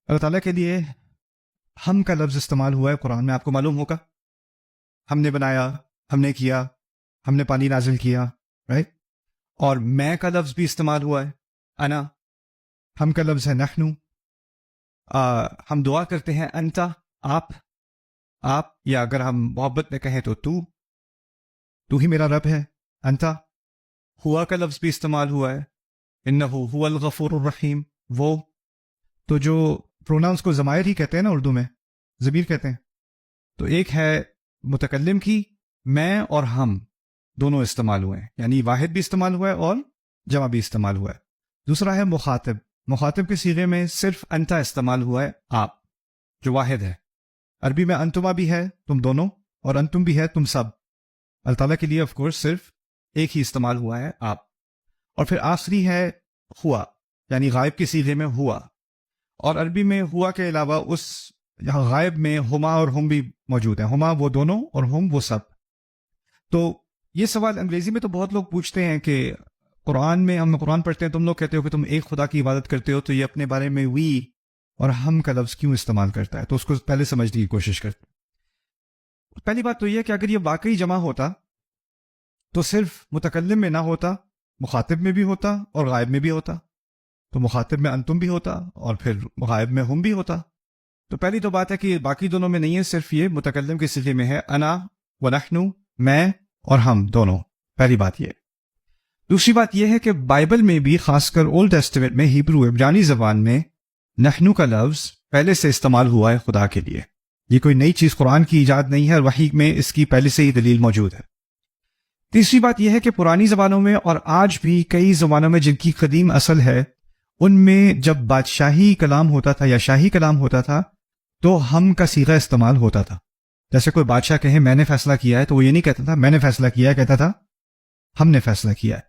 اللہ تعالیٰ کے لیے ہم کا لفظ استعمال ہوا ہے قرآن میں، آپ کو معلوم ہوگا. ہم نے بنایا، ہم نے کیا، ہم نے پانی نازل کیا، رائٹ. اور میں کا لفظ بھی استعمال ہوا ہے، انا. ہم کا لفظ ہے نحنو. ہم دعا کرتے ہیں انتا، آپ، یا اگر ہم محبت میں کہیں تو تو ہی میرا رب ہے، انتا. ہوا کا لفظ بھی استعمال ہوا ہے، انہو هو الغفور الرحیم، وہ. تو جو پروناؤنس کو ضمائر ہی کہتے ہیں نا اردو میں، ضمیر کہتے ہیں. تو ایک ہے متکلم کی، میں اور ہم دونوں استعمال ہوئے ہیں، یعنی واحد بھی استعمال ہوا ہے اور جمع بھی استعمال ہوا ہے. دوسرا ہے مخاطب کے صیغے میں صرف انتا استعمال ہوا ہے، آپ، جو واحد ہے. عربی میں انتما بھی ہے، تم دونوں، اور انتم بھی ہے، تم سب. اللہ تعالیٰ کے لیے آف کورس صرف ایک ہی استعمال ہوا ہے، آپ. اور پھر آخری ہے ہوا، یعنی غائب کے صیغے میں ہوا. اور عربی میں ہوا کے علاوہ اس یہاں غائب میں ہما اور ہم بھی موجود ہیں. ہما وہ دونوں اور ہم وہ سب. تو یہ سوال انگریزی میں تو بہت لوگ پوچھتے ہیں کہ قرآن میں ہم قرآن پڑھتے ہیں، تم لوگ کہتے ہو کہ تم ایک خدا کی عبادت کرتے ہو، تو یہ اپنے بارے میں وی اور ہم کا لفظ کیوں استعمال کرتا ہے؟ تو اس کو پہلے سمجھنے کی کوشش کرتے. پہلی بات تو یہ کہ اگر یہ واقعی جمع ہوتا تو صرف متکلم میں نہ ہوتا، مخاطب میں بھی ہوتا اور غائب میں بھی ہوتا. تو مخاطب میں انتم بھی ہوتا اور پھر غائب میں ہم بھی ہوتا. تو پہلی تو بات ہے کہ باقی دونوں میں نہیں ہے، صرف یہ متکلم کے صیغے میں ہے، انا و نحنو، میں اور ہم دونوں. پہلی بات یہ. دوسری بات یہ ہے کہ بائبل میں بھی، خاص کر اولڈ ٹیسٹمنٹ میں، ہیبرو عبرانی زبان میں نحنو کا لفظ پہلے سے استعمال ہوا ہے خدا کے لیے. یہ کوئی نئی چیز قرآن کی ایجاد نہیں ہے، اور وحی میں اس کی پہلے سے ہی دلیل موجود ہے. تیسری بات یہ ہے کہ پرانی زبانوں میں اور آج بھی کئی زبانوں میں جن کی قدیم اصل ہے، ان میں جب بادشاہی کلام ہوتا تھا یا شاہی کلام ہوتا تھا تو ہم کا صیغہ استعمال ہوتا تھا. جیسے کوئی بادشاہ کہے میں نے فیصلہ کیا ہے، تو وہ یہ نہیں کہتا تھا میں نے فیصلہ کیا ہے، کہتا تھا ہم نے فیصلہ کیا ہے.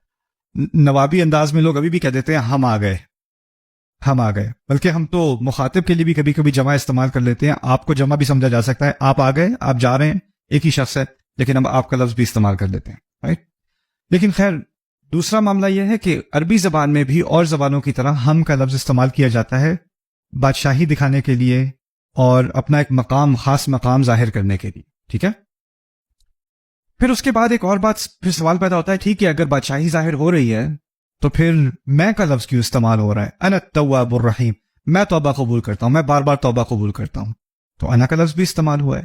نوابی انداز میں لوگ ابھی بھی کہہ دیتے ہیں ہم آ گئے. بلکہ ہم تو مخاطب کے لیے بھی کبھی کبھی جمع استعمال کر لیتے ہیں. آپ کو جمع بھی سمجھا جا سکتا ہے، آپ آ گئے، آپ جا رہے ہیں، ایک ہی شخص ہے، لیکن ہم آپ کا لفظ بھی استعمال کر لیتے ہیں، رائٹ. لیکن خیر، دوسرا معاملہ یہ ہے کہ عربی زبان میں بھی اور زبانوں کی طرح ہم کا لفظ استعمال کیا جاتا ہے بادشاہی دکھانے کے لیے اور اپنا ایک مقام، خاص مقام ظاہر کرنے کے لیے. ٹھیک ہے. پھر اس کے بعد ایک اور بات، پھر سوال پیدا ہوتا ہے، ٹھیک ہے اگر بادشاہی ظاہر ہو رہی ہے تو پھر میں کا لفظ کیوں استعمال ہو رہا ہے؟ انا التواب الرحیم، میں توبہ قبول کرتا ہوں، میں بار بار توبہ قبول کرتا ہوں. تو انا کا لفظ بھی استعمال ہوا ہے.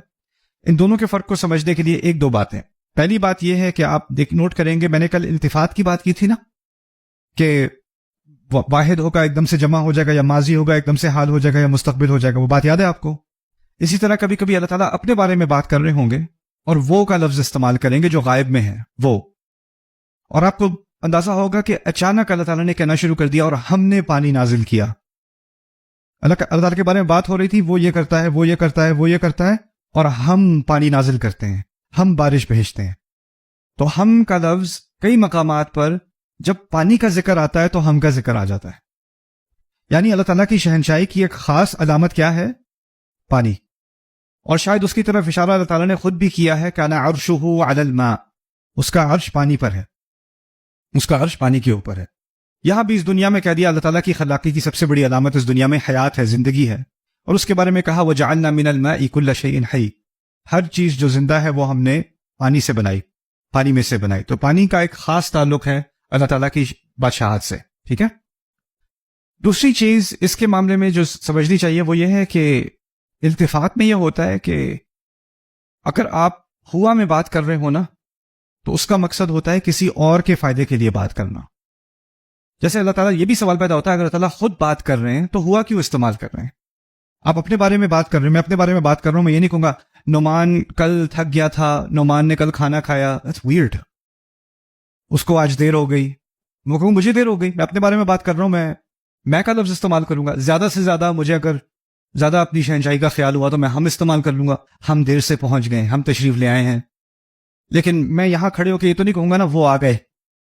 ان دونوں کے فرق کو سمجھنے کے لیے ایک دو باتیں. پہلی بات یہ ہے کہ آپ نوٹ کریں گے، میں نے کل التفات کی بات کی تھی نا، کہ واحد ہوگا ایک دم سے جمع ہو جائے گا، یا ماضی ہوگا ایک دم سے حال ہو جائے گا، یا مستقبل ہو جائے گا. وہ بات یاد ہے آپ کو؟ اسی طرح کبھی کبھی اللہ تعالیٰ اپنے بارے میں بات کر رہے ہوں گے اور وہ کا لفظ استعمال کریں گے جو غائب میں ہے، وہ. اور آپ کو اندازہ ہوگا کہ اچانک اللہ تعالیٰ نے کہنا شروع کر دیا اور ہم نے پانی نازل کیا. اللہ تعالیٰ کے بارے میں بات ہو رہی تھی، وہ یہ کرتا ہے، وہ یہ کرتا ہے، وہ یہ کرتا ہے، اور ہم پانی نازل کرتے ہیں، ہم بارش بھیجتے ہیں. تو ہم کا لفظ کئی مقامات پر جب پانی کا ذکر آتا ہے تو ہم کا ذکر آ جاتا ہے. یعنی اللہ تعالیٰ کی شہنشاہی کی ایک خاص علامت کیا ہے؟ پانی. اور شاید اس کی طرف اشارہ اللہ تعالیٰ نے خود بھی کیا ہے، کان عرشہ علی الماء، اس کا عرش پانی پر ہے، اس کا عرش پانی کے اوپر ہے. یہاں بھی اس دنیا میں کہہ دیا اللہ تعالیٰ کی خلاقی کی سب سے بڑی علامت اس دنیا میں حیات ہے، زندگی ہے. اور اس کے بارے میں کہا وجعلنا من الماء کل شیء حی، ہر چیز جو زندہ ہے وہ ہم نے پانی سے بنائی، پانی میں سے بنائی. تو پانی کا ایک خاص تعلق ہے اللہ تعالیٰ کی بادشاہت سے. ٹھیک ہے. دوسری چیز اس کے معاملے میں جو سمجھنی چاہیے وہ یہ ہے کہ التفات میں یہ ہوتا ہے کہ اگر آپ ہوا میں بات کر رہے ہو نا، تو اس کا مقصد ہوتا ہے کسی اور کے فائدے کے لیے بات کرنا. جیسے اللہ تعالیٰ، یہ بھی سوال پیدا ہوتا ہے اگر اللہ تعالیٰ خود بات کر رہے ہیں تو ہوا کیوں استعمال کر رہے ہیں؟ آپ اپنے بارے میں بات کر رہے ہیں، میں اپنے بارے میں بات کر رہا ہوں، میں یہ نہیں کہوں گا نعمان کل تھک گیا تھا، نعمان نے کل کھانا کھایا، that's weird. اس کو آج دیر ہو گئی، میں کہوں مجھے دیر ہو گئی، میں اپنے بارے میں بات کر رہا ہوں، میں کا لفظ استعمال کروں گا. زیادہ سے زیادہ مجھے اگر زیادہ اپنی شہنشاہی کا خیال ہوا تو میں ہم استعمال کر لوں گا، ہم دیر سے پہنچ گئے، ہم تشریف لے آئے ہیں. لیکن میں یہاں کھڑے ہو کے یہ تو نہیں کہوں گا نا وہ آ گئے.